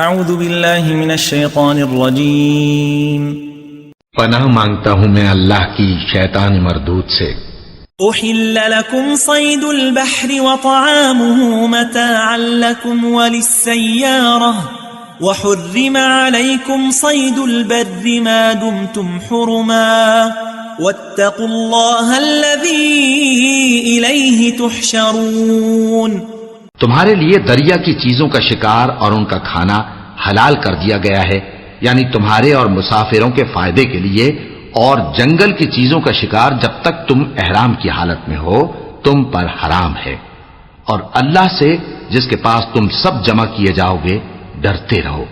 اعوذ باللہ من الشیطان الرجیم پناہ مانگتا ہوں میں اللہ کی شیطان مردود سے۔ احل لکم صید البحر وطعامه متاعا لکم وللسیارہ وحرم علیکم صید البر ما دمتم حرما واتقوا اللہ الذی الیہ تحشرون۔ تمہارے لیے دریا کی چیزوں کا شکار اور ان کا کھانا حلال کر دیا گیا ہے، یعنی تمہارے اور مسافروں کے فائدے کے لیے، اور جنگل کی چیزوں کا شکار جب تک تم احرام کی حالت میں ہو تم پر حرام ہے، اور اللہ سے جس کے پاس تم سب جمع کیے جاؤ گے ڈرتے رہو۔